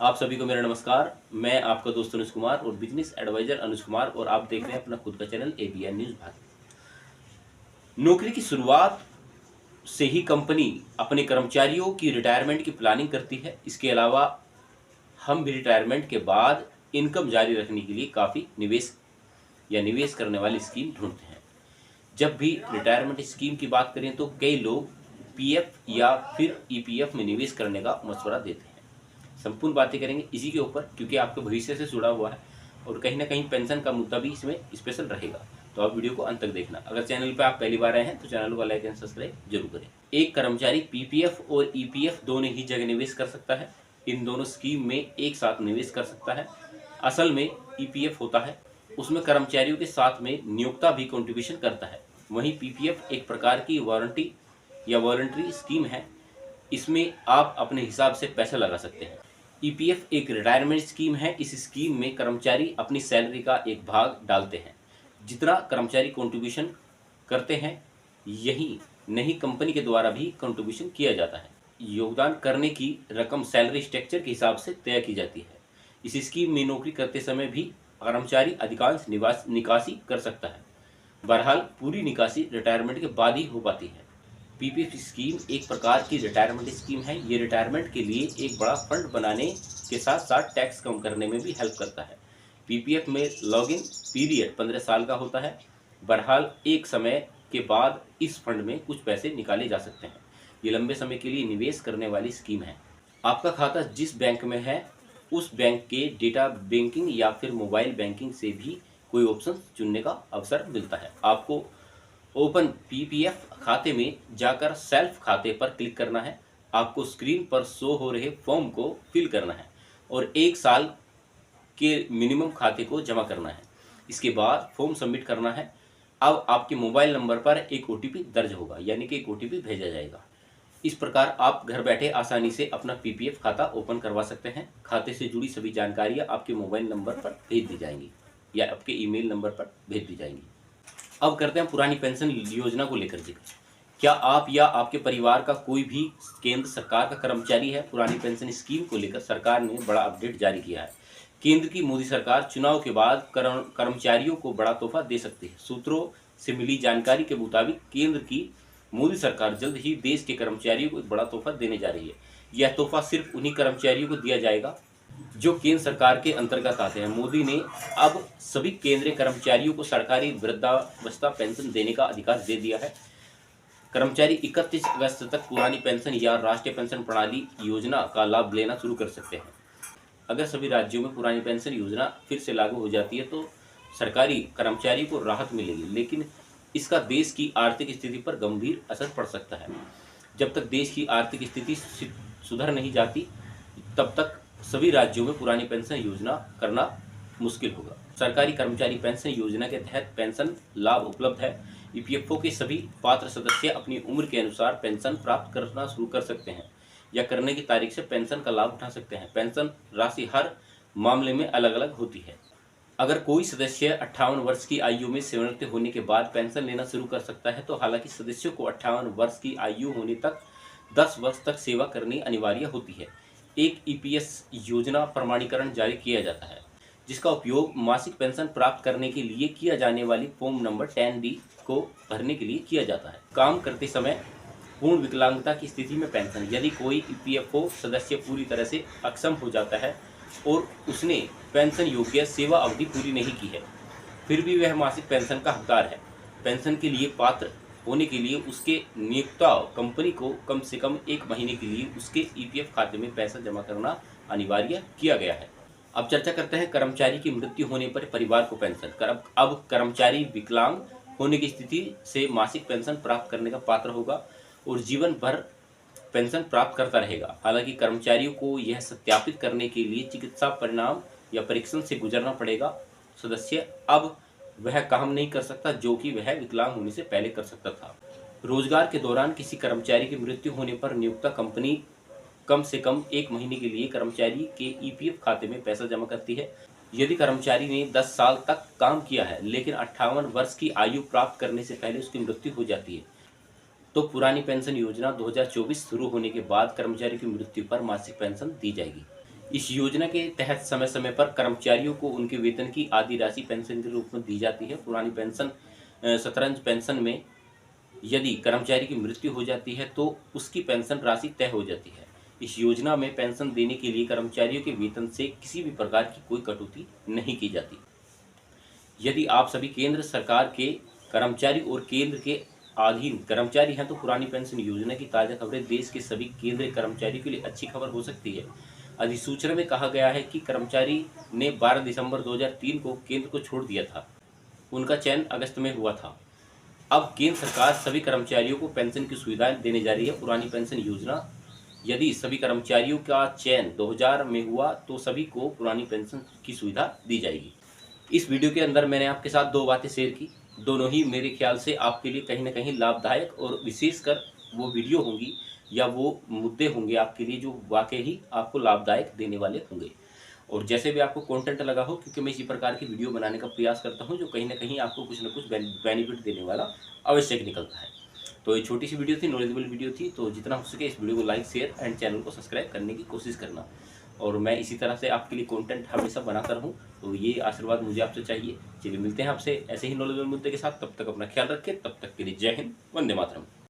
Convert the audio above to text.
आप सभी को मेरा नमस्कार। मैं आपका दोस्त अनुज कुमार और बिजनेस एडवाइजर अनुज कुमार, और आप देख रहे हैं अपना खुद का चैनल एबीएन न्यूज भारत। नौकरी की शुरुआत से ही कंपनी अपने कर्मचारियों की रिटायरमेंट की प्लानिंग करती है। इसके अलावा हम भी रिटायरमेंट के बाद इनकम जारी रखने के लिए काफ़ी निवेश करने वाली स्कीम ढूंढते हैं। जब भी रिटायरमेंट स्कीम की बात करें तो कई लोग पीएफ या फिर ईपीएफ में निवेश करने का मशवरा देते हैं। संपूर्ण बातें करेंगे इसी के ऊपर, क्योंकि आपके भविष्य से जुड़ा हुआ है और कहीं ना कहीं पेंशन का मुद्दा भी इसमें स्पेशल रहेगा। तो आप वीडियो को अंत तक देखना। अगर चैनल पर आप पहली बार आए हैं तो चैनल को लाइक एंड सब्सक्राइब जरूर करें। एक कर्मचारी पीपीएफ और ईपीएफ दोनों ही जगह निवेश कर सकता है। इन दोनों स्कीम में एक साथ निवेश कर सकता है। असल में ईपीएफ होता है, उसमें कर्मचारियों के साथ में नियोक्ता भी कंट्रीब्यूशन करता है। वहीं पीपीएफ एक प्रकार की वारंटी या वॉलंटरी स्कीम है। इसमें आप अपने हिसाब से पैसा लगा सकते हैं। ईपीएफ एक रिटायरमेंट स्कीम है। इस स्कीम में कर्मचारी अपनी सैलरी का एक भाग डालते हैं। जितना कर्मचारी कंट्रीब्यूशन करते हैं, यही नहीं कंपनी के द्वारा भी कंट्रीब्यूशन किया जाता है। योगदान करने की रकम सैलरी स्ट्रक्चर के हिसाब से तय की जाती है। इस स्कीम में नौकरी करते समय भी कर्मचारी अधिकांश निकासी कर सकता है। बहरहाल पूरी निकासी रिटायरमेंट के बाद ही हो पाती है। पीपीएफ स्कीम एक प्रकार की रिटायरमेंट स्कीम है। ये रिटायरमेंट के लिए एक बड़ा फंड बनाने के साथ साथ टैक्स कम करने में भी हेल्प करता है। पीपीएफ में लॉगिन पीरियड 15 साल का होता है। बहरहाल एक समय के बाद इस फंड में कुछ पैसे निकाले जा सकते हैं। ये लंबे समय के लिए निवेश करने वाली स्कीम है। आपका खाता जिस बैंक में है उस बैंक के डेटा बैंकिंग या फिर मोबाइल बैंकिंग से भी कोई ऑप्शन चुनने का अवसर मिलता है। आपको ओपन पीपीएफ खाते में जाकर सेल्फ खाते पर क्लिक करना है। आपको स्क्रीन पर शो हो रहे फॉर्म को फिल करना है और 1 साल के मिनिमम खाते को जमा करना है। इसके बाद फॉर्म सबमिट करना है। अब आपके मोबाइल नंबर पर एक ओटीपी दर्ज होगा, यानी कि एक ओटीपी भेजा जाएगा। इस प्रकार आप घर बैठे आसानी से अपना पीपीएफ खाता ओपन करवा सकते हैं। खाते से जुड़ी सभी जानकारियां आपके मोबाइल नंबर पर भेज दी जाएंगी या आपके ईमेल नंबर पर भेज दी जाएंगी। अब करते हैं पुरानी पेंशन योजना को लेकर जिक्र। क्या आप या आपके परिवार का कोई भी केंद्र सरकार का कर्मचारी है? पुरानी पेंशन स्कीम को लेकर सरकार ने बड़ा अपडेट जारी किया है। केंद्र की मोदी सरकार चुनाव के बाद कर्मचारियों को बड़ा तोहफा दे सकती है। सूत्रों से मिली जानकारी के मुताबिक केंद्र की मोदी सरकार जल्द ही देश के कर्मचारियों को एक बड़ा तोहफा देने जा रही है। यह तोहफा सिर्फ उन्हीं कर्मचारियों को दिया जाएगा जो केंद्र सरकार के अंतर्गत आते हैं। मोदी ने अब सभी केंद्रीय कर्मचारियों को सरकारी वृद्धावस्था पेंशन देने का अधिकार दे दिया है। कर्मचारी 31 अगस्त तक पुरानी पेंशन या राष्ट्रीय पेंशन प्रणाली योजना का लाभ लेना शुरू कर सकते हैं। अगर सभी राज्यों में पुरानी पेंशन योजना फिर से लागू हो जाती है तो सरकारी कर्मचारियों को राहत मिलेगी, लेकिन इसका देश की आर्थिक स्थिति पर गंभीर असर पड़ सकता है। जब तक देश की आर्थिक स्थिति सुधर नहीं जाती तब तक सभी राज्यों में पुरानी पेंशन योजना करना मुश्किल होगा। सरकारी कर्मचारी पेंशन योजना के तहत पेंशन लाभ उपलब्ध है। ईपीएफओ के सभी पात्र सदस्य अपनी उम्र के अनुसार पेंशन प्राप्त करना शुरू कर सकते हैं या करने की तारीख से पेंशन का लाभ उठा सकते हैं। पेंशन राशि हर मामले में अलग अलग होती है। अगर कोई सदस्य 58 वर्ष की आयु में सेवानिवृत्त होने के बाद पेंशन लेना शुरू कर सकता है, तो हालांकि सदस्यों को 58 वर्ष की आयु होने तक 10 वर्ष तक सेवा करनी अनिवार्य होती है। एक ईपीएस योजना प्रमाणीकरण जारी किया जाता है, जिसका उपयोग मासिक पेंशन प्राप्त करने के लिए किया जाने वाली फॉर्म नंबर 10D को भरने के लिए किया जाता है। काम करते समय पूर्ण विकलांगता की स्थिति में पेंशन। यदि कोई ईपीएफओ सदस्य पूरी तरह से अक्षम हो जाता है और उसने पेंशन योग्य सेवा अवधि पूरी नहीं की है, फिर भी वह मासिक पेंशन का हकदार है। पेंशन के लिए पात्र होने के लिए उसके नियोक्ता कंपनी को कम से कम 1 महीने के लिए उसके ईपीएफ खाते में पैसा जमा करना अनिवार्य किया गया है। अब चर्चा करते हैं कर्मचारी की मृत्यु होने पर परिवार को पेंशन। अब कर्मचारी विकलांग होने की स्थिति से मासिक पेंशन प्राप्त करने का पात्र होगा और जीवन भर पेंशन प्राप्त करता रहेगा। हालांकि कर्मचारियों को यह सत्यापित करने के लिए चिकित्सा परिणाम या परीक्षण से गुजरना पड़ेगा। सदस्य अब वह काम नहीं कर सकता जो कि वह विकलांग होने से पहले कर सकता था। रोजगार के दौरान किसी कर्मचारी की मृत्यु होने पर नियोक्ता कंपनी कम से कम 1 महीने के लिए कर्मचारी के ईपीएफ खाते में पैसा जमा करती है। यदि कर्मचारी ने 10 साल तक काम किया है लेकिन 58 वर्ष की आयु प्राप्त करने से पहले उसकी मृत्यु हो जाती है, तो पुरानी पेंशन योजना 2024 शुरू होने के बाद कर्मचारी की मृत्यु पर मासिक पेंशन दी जाएगी। इस योजना के तहत समय समय पर कर्मचारियों को उनके वेतन की आधी राशि पेंशन के रूप में दी जाती है। पुरानी पेंशन शतरंज पेंशन में यदि कर्मचारी की मृत्यु हो जाती है तो उसकी पेंशन राशि तय हो जाती है। इस योजना में पेंशन देने के लिए कर्मचारियों के वेतन से किसी भी प्रकार की कोई कटौती नहीं की जाती। यदि आप सभी केंद्र सरकार के कर्मचारी और केंद्र के अधीन कर्मचारी हैं तो पुरानी पेंशन योजना की ताज़ा खबरें देश के सभी केंद्रीय कर्मचारियों के लिए अच्छी खबर हो सकती है। अधिसूचना में कहा गया है कि कर्मचारी ने 12 दिसंबर 2003 को केंद्र को छोड़ दिया था। उनका चयन अगस्त में हुआ था। अब केंद्र सरकार सभी कर्मचारियों को पेंशन की सुविधाएं देने जा रही है। पुरानी पेंशन योजना, यदि सभी कर्मचारियों का चयन 2000 में हुआ तो सभी को पुरानी पेंशन की सुविधा दी जाएगी। इस वीडियो के अंदर मैंने आपके साथ दो बातें शेयर की, दोनों ही मेरे ख्याल से आपके लिए कहीं ना कहीं लाभदायक और विशेषकर वो वीडियो होंगी या वो मुद्दे होंगे आपके लिए जो वाकई ही आपको लाभदायक देने वाले होंगे। और जैसे भी आपको कंटेंट लगा हो, क्योंकि मैं इसी प्रकार की वीडियो बनाने का प्रयास करता हूं जो कहीं ना कहीं आपको कुछ ना कुछ बेनिफिट देने वाला आवश्यक निकलता है। तो ये छोटी सी वीडियो थी, नॉलेजेबल वीडियो थी, तो जितना हो सके इस वीडियो को लाइक, शेयर एंड चैनल को सब्सक्राइब करने की कोशिश करना। और मैं इसी तरह से आपके लिए कंटेंट हमेशा बनाता रहूं, तो ये आशीर्वाद मुझे आपसे चाहिए। चलिए मिलते हैं आपसे ऐसे ही नॉलेजेबल मुद्दे के साथ, तब तक अपना ख्याल रखें, तब तक के लिए जय हिंद, वंदे मातरम।